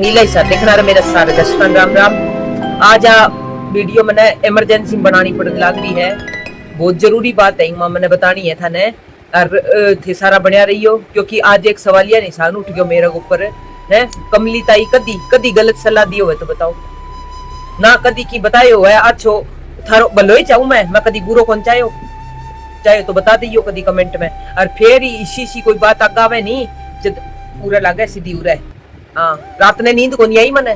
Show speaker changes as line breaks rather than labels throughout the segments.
नीला हिस्सा देखना रहा मेरा सारे दर्शकों राम राम। आज आ वीडियो मैंने इमरजेंसी में बनानी पड़ लग रही है। बहुत जरूरी बात है मैंने बतानी है थाने और थे सारा बनया रही हो क्योंकि आज एक सवालिया निशान उठ गयो मेरे ऊपर है। कमली ताई कदी कदी गलत सलाह दी हो तो बताओ ना, कदी की बताए हो है अच्छो थारो भलो ही चाहूं मैं कदी बुरो कौन चाहे तो बता दियो कदी कमेंट में। और फिर इसी कोई बात आगावे नहीं जब पूरा लागे सीधी उरे। हाँ रात ने नींद को नहीं आई मने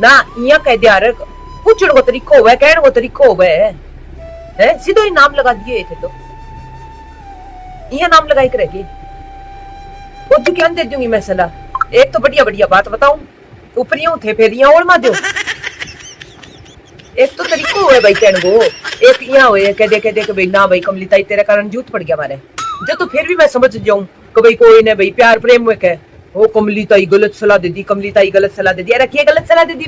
ना इया कह दिया रे पूछण को तरीको होवे कहण को तरीको होवे है सीधो ही नाम लगा दिए थे तो इया नाम लगाई करेगी वो तू क्या दे दूंगी मैं सलाह। एक तो बढ़िया बढ़िया बात बताऊं ऊपर यूं थे फिर यहाँ और मा दो। एक तो तरीको हुए भाई कहण को एक यहाँ हुए कह दे भाई ना भाई कमली ताई तेरे कारण जूत पड़ गया मारे जो तो फिर भी मैं समझ जाऊं कि भाई कोई ने भाई प्यार प्रेम में कह वो कमली ताई गलत सलाह दे दी, कमली ताई गलत सलाह दे दी। अरे क्या गलत सलाह दे दी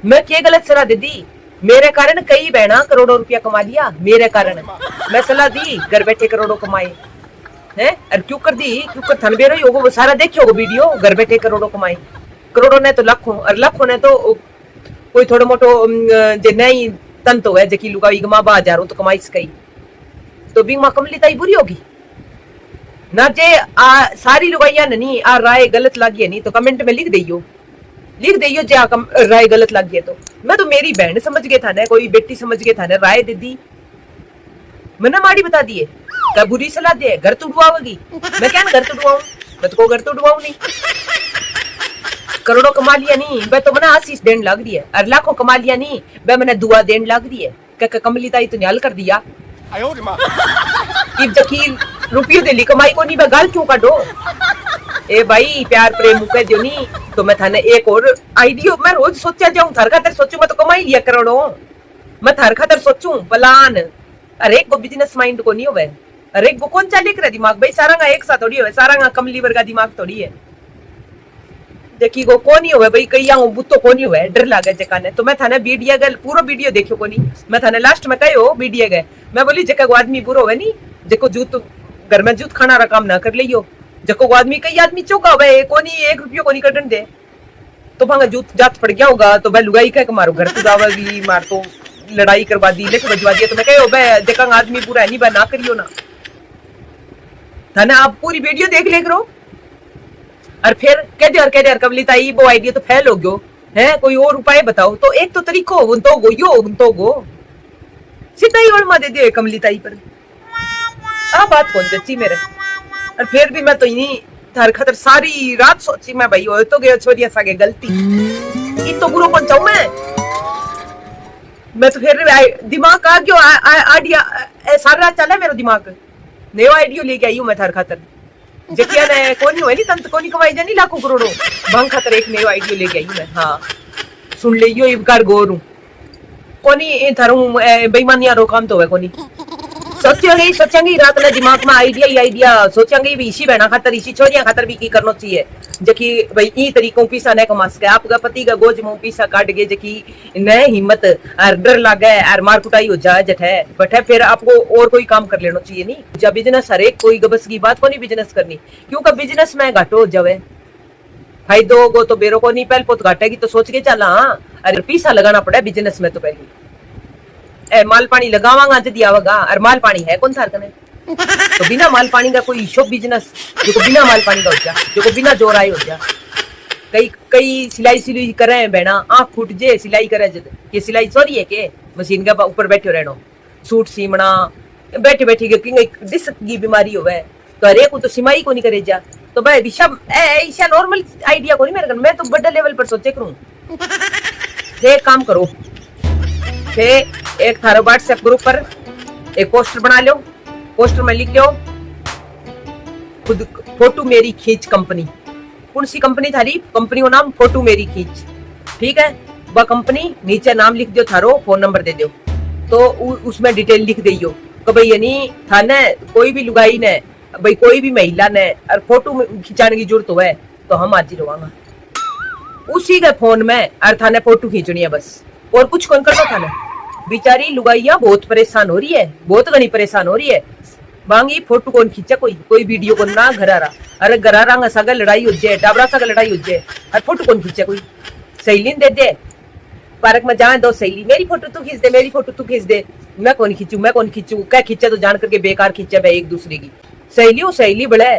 मैं क्या गलत सलाह दे दी? मेरे कारण कई बहना करोड़ों रुपया कमा लिया मेरे कारण मैं सलाह दी घर बैठे करोड़ों कमाए हैं। और क्यों कर दी क्यों कर थन बेरो होगो वो सारा देखियो होगो वीडियो घर बैठे करोड़ों कमाए करोड़ों ने तो लाखों और लाखों ने तो कोई थोड़ा मोटो जे नहीं तंत हो है जकी लुगाई गमा 1000 तो कमाई सकई तो भी मां कमली ताई बुरी होगी ना जे सारी लुगाइया नहीं आ राय गलत लागी है नहीं तो कमेंट में लिख दियो जे राय गलत लागी है तो मैं तो मेरी बहन समझ गए था ना कोई बेटी समझ गए था ना राय दे दी मैंने माड़ी बता दिए क्या बुरी सलाह दे घर तो उड़वाओगी मैं क्या घर तो उड़वाऊं मैं तो घर तो उड़वाऊं नहीं। करोड़ों कमा लिया नहीं मैं तो मैंने आशीष देने लग रही है और लाखों कमा लिया नहीं मैं मैंने दुआ देने लग रही है क्या कमली ताई तो न्याल कर दिया जकीर रुपये दे ली कमाई को नहीं मैं गाल क्यों काटो ए भाई प्यार प्रेम मुके दो नहीं तो मैं थाने एक और आइडिया मैं रोज सोचा जाऊं थार खातर सोचूं मैं तो कमाई लिया करोड़ों मैं थार खातर सोचूं प्लान। अरे को बिजनेस माइंड को नहीं होवे अरे को कौन चाले करे दिमाग भाई सारा एक साथ थोड़ी होवे सारा कमली वर्गा दिमाग थोड़ी है देखी को कोनी होवे भाई कई आऊं बुत्तो कोनी होवे डर लागे जकाने तो मैं थाने वीडियो गल पूरा वीडियो देखियो कोनी मैं थाने लास्ट में कहो वीडियो गए मैं बोली जका को आदमी बुरो होवे नी जको जूत घर में जूत खाना रा काम ना कर लियो जको को आदमी कई आदमी चौका होवे कोनी 1 रुपया कोनी कटन दे तो भांगा जूत जात पड़ गया होगा तो भाई लुगाई कह के मारो घर तो जावेगी मार तो लड़ाई करवा दी लेके बजवा दिया तो मैं कहो भाई जका आदमी बुरा है नहीं बा ना करियो ना थाने आप पूरी वीडियो देख ले करो और फिर कह दे कमली ताई वो आइडिया तो फेल हो गयो है कोई और उपाय बताओ तो एक तो तरीको उन तो गो सीधा ही और दे दियो कमली ताई पर आ बात कौन जच्ची मेरे। और फिर भी मैं तो इन्हीं थार खातर सारी रात सोची मैं भाई हो तो गया छोरिया सागे गलती ये तो बुरो कौन चाहूं मैं तो फिर दिमाग आ गयो आइडिया सारा रात चला मेरा दिमाग नया आइडिया लेके आई हूं मैं थार खातर जकिया ने कोनी होई नी तंत कोनी कमाई जानी लाखों करोड़ों भंग खातर एक नयो आइडिया लेके आई मैं। हाँ सुन लियो इबकार गोरू कोनी थारू बेईमानिया रो काम तो है कोनी सोचेंगे रात ने दिमाग में आइडिया सोचेंगे भी इसी बहना खातर इसी छोरिया खातर भी की करना चाहिए जकी भाई ई तरीकों पीसा न कमा सके आपका पति का गोज मुंह पीसा काट गए जकी न हिम्मत और डर लागे और मार कुटाई हो जाए जठे बठे फिर आपको और कोई काम कर लेना चाहिए नहीं जब बिजनेस हर एक कोई गबस की बात को नहीं बिजनेस करनी क्योंकि बिजनेस में घाटो हो जावे फायदो गो तो बेरो को नहीं पहल पोत घाटेगी तो सोच के चला। अरे पीसा लगाना पड़ा बिजनेस में तो पहले माल पानी लगावांगा जदी आवेगा और माल पानी है कौन थार कने तो बिना माल पानी का कोई शो बिजनेस जो बिना माल पानी का हो जा जो बिना जोर आए हो जा कई सिलाई करे बहना आंख फूट जे सिलाई करे ये सिलाई सॉरी है के मशीन के ऊपर बैठे रहनो सूट सीमना बैठे डिस्क की बीमारी होवे तो हर एक को तो सिमाई को नहीं करे जा तो भाई ऐसा नॉर्मल आइडिया को नहीं मेरे मैं तो बड़े लेवल पर सोचे करूं एक काम करो थे एक थारा व्हाट्सएप ग्रुप पर एक पोस्टर बना लो पोस्टर में लिख लो खुद फोटो मेरी खींच कंपनी कौन सी कंपनी थारी कंपनी का नाम फोटो मेरी खींच ठीक है वह कंपनी नीचे नाम लिख दो थारो फोन नंबर दे दो तो उसमें डिटेल लिख दियो कि भाई यानी थाने कोई भी लुगाई ने भाई कोई भी महिला ने और फोटो खिंचाने की जरूरत है तो हम आज ही रवांगा उसी के फोन में और थाने फोटो खींचनी है बस और कुछ कौन करना थाने बेचारी लुगाइया बहुत परेशान हो रही है बहुत घनी परेशान हो रही है बांगी फोटो कौन खींचा, कोई वीडियो कौन ना घर आ रहा, अरे घर आ रहा सगा लड़ाई हो जाए, डाबरा सगा लड़ाई हो जाए, अरे फोटो कौन खींचा, कोई सहेली दे दे पार्क में जाए दो सहेली, मेरी फोटो तू खींच दे, मेरी फोटो तू खींच दे, मैं कौन खींचू, क्या खींचा तो जान करके बेकार खींचा भाई एक दूसरे की सहेली बड़े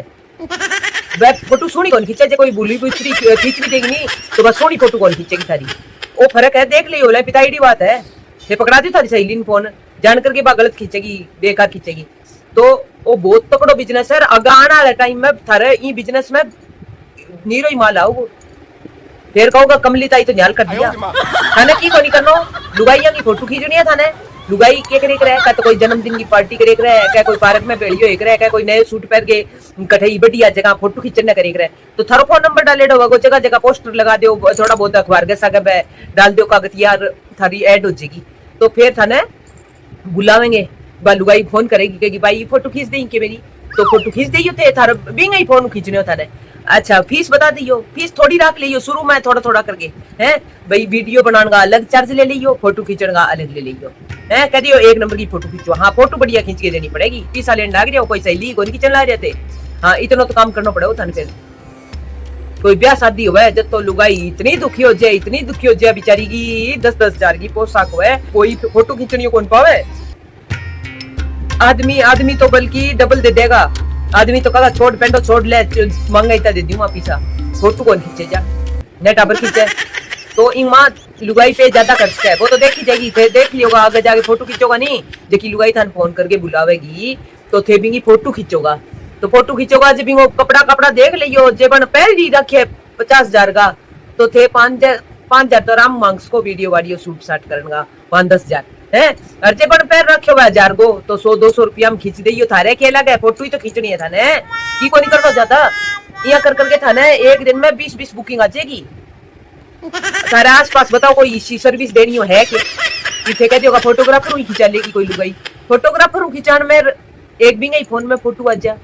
वह फोटो सोनी कौन खींचा, कोई बुली बुचरी खींच भी देगी नहीं तो बस सोनी फोटो कौन खींचेगी थारी, वो फर्क है, देख लियो ले पिताई बात है, ये पकड़ा दी थारी सहेली ने फोन जान करके बा गलत खींचेगी, बेकार खींचेगी, तो वो बहुत तकड़ो बिजनेस है, आगे आने वाले टाइम में थारे ई बिजनेस में नीरो ही माल आओ, फिर कहूंगा कमली ताई तो न्याल कर दिया थाने की को नहीं करनो, लुगाइया की फोटो खींचनी है थाने, लुगाई के करे करे क्या तो कोई जन्मदिन की पार्टी करे करे, क्या कोई पार्क में बेड़ियो एक रहे, क्या कोई नए सूट पहन के कठई बढ़िया जगह फोटो खींचने करे करे, तो थारो फोन नंबर डाले दो, जगह जगह पोस्टर लगा दो, थोड़ा बहुत अखबार के सागे पे डाल दो कागज यार, थारी ऐड हो जाएगी, तो फिर थाने बुलावेंगे, लुगाई फोन करेगी कहेगी भाई फोटो खींच देंगे के मेरी, तो फोटो खींच दियो थे थारे बिंग ही फोन खींचने हो थाने, अच्छा फीस बता दियो, फीस थोड़ी रख लियो शुरू में थोड़ा थोड़ा करके हैं भाई, वीडियो बनाने का अलग चार्ज ले लियो, फोटो खींचने का अलग ले लियो, हैं कह दियो एक नंबर की फोटो खींचो, हाँ फोटो बढ़िया खींच के देनी पड़ेगी, पैसा लेने लग रहे हो, कोई सहेली को नहीं खींचने ला रहे थे, हाँ इतना तो काम करना पड़ेगा थाने, फिर कोई ब्याह शादी हुआ है जब तो लुगाई इतनी दुखी हो जाए बेचारी की, 10-10 हजार की पोशाक हुआ है, कोई फोटो खींचनी कौन पावे, आदमी तो बल्कि डबल दे देगा, आदमी तो कहा छोड़ पेंडो छोड़ ले महंगा इतना दे दूंगा पैसा, फोटो कौन खींचे जा नेट आबर खींचे, तो इमा लुगाई पे ज्यादा खर्च है, वो तो देखी जाएगी, देख लियोगा आगे जाके फोटो खींचोगा नहीं, देखी लुगाई थान फोन करके बुलावेगी तो थे भी फोटो खींचोगा, तो फोटो खींचोगा जब वो कपड़ा देख लियो, जेबन पहन ही रखे 50 हजार का, तो थे 5 हजार तो राम मांग्स को वीडियो शूट साट करना 5-10 हजार है, अर्जे पर पैर रखे हुआ 1000 को, तो 100-200 रुपया में खींच दियो, थारे के लगे फोटो ही तो खींचनी है थाने, की को नहीं करना ज्यादा, यहाँ कर करके थाने एक दिन में 20-20 बुकिंग आ जाएगी, थारे आस पास बताओ कोई इसी सर्विस देनी हो है कि कहते होगा फोटोग्राफर ही खिंचा लेगी कोई लुगाई, फोटोग्राफर खिंचाने में एक भी नहीं फोन में फोटो आ जा,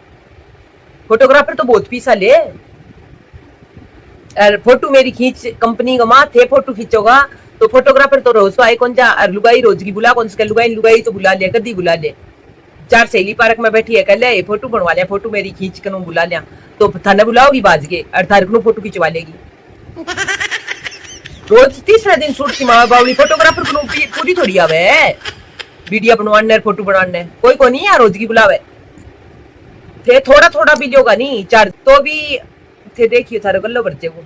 फोटोग्राफर तो बहुत पैसा ले, फोटो मेरी खींच कंपनी का थे फोटो खींचोगा तो फोटोग्राफर तो रोज आए कौन जा, और लुगाई रोज की बुला कौन सा, लुगाई तो बुला लिया, कदी बुला ले, 4 सहेली पार्क में बैठी है कह ले फोटो बनवा लिया, फोटो मेरी खींच कर बुला लिया, तो थाने बुलाओगी बाज के और थारे को फोटो खिंचवा लेगी, रोज तीसरे दिन शूट की माँ बावली फोटोग्राफर को पूरी थोड़ी आवे वीडियो बनवाने फोटो बनाने, कोई को नहीं है रोज की बुलावे थे, थोड़ा भी लोगा नहीं चार्ज तो भी थे, देखियो थारे गल्लो बच्चे को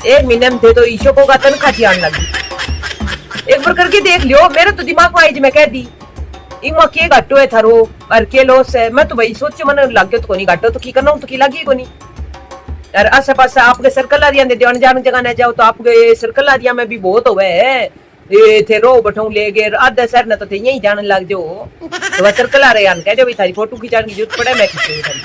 एक महीने में थे तो ईशो को का तनख्वाह आने लगी, एक बार करके देख लियो, मेरे तो दिमाग में आई मैं कह दी इमा के घाटो है थारो और के लॉस है, मैं तो भाई सोचे मन लग गया तो कोनी घाटो तो की करना तो की लगी कोनी, और आसे पास आपके सर्कल एरिया दे अनजान जगह न जाओ तो आपके सर्कल एरिया में भी बहुत हुए है, ये थे रो बठो ले गए आधे शहर न तो थे यही जाने लग जाओ, तो वह सर्कल आ रहे हैं कह दो भाई थारी फोटो खिंचाने की जरूरत पड़े, मैं खींचूंगी थारी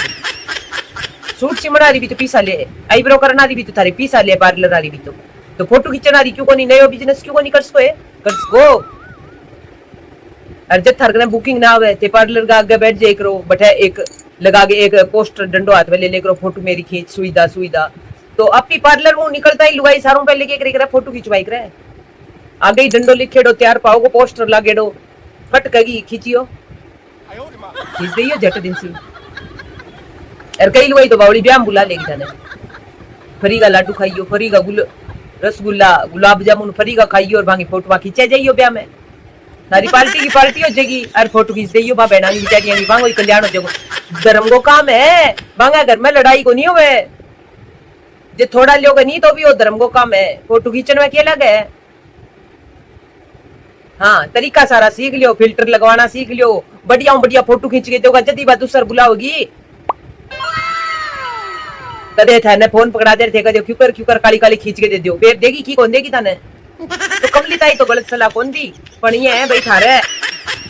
सूट सिमड़ा रही भी तो पैसा ले, आईब्रो करना रही भी तो थारे पैसा ले, पार्लर आ रही भी तो फोटो खींचना रही क्यों को नहीं, नयो बिजनेस क्यों को नहीं कर सको, और जब थारे बुकिंग ना आवे ते पार्लर का आगे बैठ जाए करो, बैठे एक लगा के एक पोस्टर डंडो हाथ में ले करो फोटो मेरी खींच सुविधा, तो अपनी पार्लर वो निकलता ही लुगाई सारों पे लेके करे फोटो खिंचवाई करे, आगे ही डंडो लिखे दो तैयार पाओ को पोस्टर लागे दो फट कगी खींचियो खींच दियो झट दिन सी, और कई लुगाई तो बावली ब्याह बुला लेगी थाने, फरी का लाडू खाइयो, फरी का रसगुल्ला गुलाब जामुन फरी का खाइयो और भांगी फोटो खींचा जाइयो ब्याह में, सारी पार्टी हो जाएगी और फोटो खींच दियो, बा बहना बेचारियां की भांगो कल्याण हो जाएगा, धर्म को काम है, भांगा घर में लड़ाई को नहीं होवे, जो थोड़ा लोग नहीं तो भी वो धर्म को काम है, फोटो खींचने में क्या लगे, हाँ तरीका सारा सीख लियो, फिल्टर लगवाना सीख लियो, बढ़िया फोटो खींच के दोगा, जदी बात दूसर बुलाओगी कदे थाने फोन पकड़ा दे थे कदे क्यों काली खींच के दे दियो, फिर देगी की कौन देगी थाने, तो कमली ताई तो गलत सलाह कौन दी पण ये है भाई थारे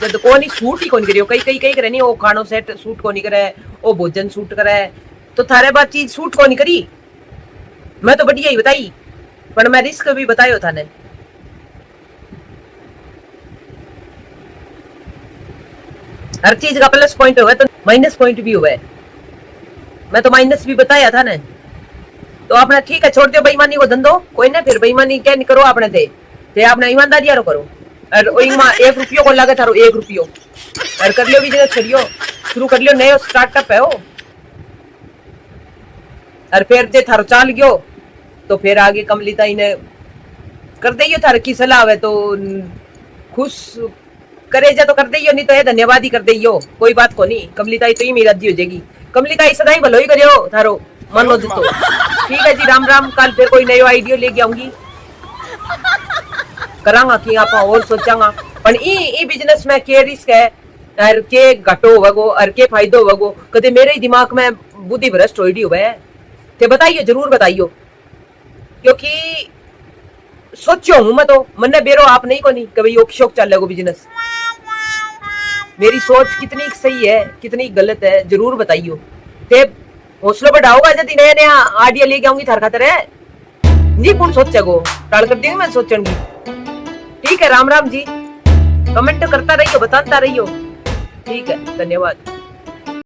जब कोनी सूट ही कौन करियो, कई करे नहीं, वो खानो सेट सूट को नहीं करे, वो भोजन सूट करे, तो थारे बात चीज सूट को नहीं करी, मैं तो बढ़िया ही बताई पर मैं रिस्क भी बतायो थाने, हर चीज का प्लस पॉइंट हुआ तो माइनस पॉइंट भी हुआ है, मैं तो माइनस भी बताया था ना, तो आपने ठीक है छोड़ दियो बेईमानी को धंधो, कोई ना फिर बेईमानी क्या नहीं करो, आपने थे आपने ईमानदारी करो, और 1 रुपयो को लगे थारो 1 रुपयो और कर लियो बिजनेस, करियो शुरू कर लियो, नयो स्टार्टअप है वो। और फिर जे थारो चाल गयो तो फिर आगे कमलिता ने कर दियो, थार की सलाह है तो खुश करे जा तो कर दियो, नहीं तो ये धन्यवाद ही कर दियो, कोई बात को नहीं। कमलिता तो ही मेरी राजी हो जाएगी, कमलिता सदा ही भलो ही करियो थारो मानो तो। ठीक है जी, राम राम। कल फिर कोई नयो आइडियो लेके आऊंगी, करांगा कि आप और सोचांगा। पर ई बिजनेस में के रिस्क है और के घटो होगो और के फायदो होगो, कदे मेरे ही दिमाग में बुद्धि भ्रष्ट होइडी होवे ते बताइयो, जरूर बताइयो, क्योंकि सोचो हूं मैं तो मन बेरो आप नहीं को नहीं कभी यो शौक चल लगो बिजनेस। मेरी सोच कितनी सही है कितनी गलत है जरूर बताइयो। ते हौसला बढ़ाओगा यदि नया नया आइडिया लेके आऊंगी थार खातर है, नहीं कौन सोचेगो, टाल कर देंगे मैं सोचूंगी। ठीक है, राम राम जी। कमेंट करता रहियो, बताता रहियो। ठीक है, धन्यवाद।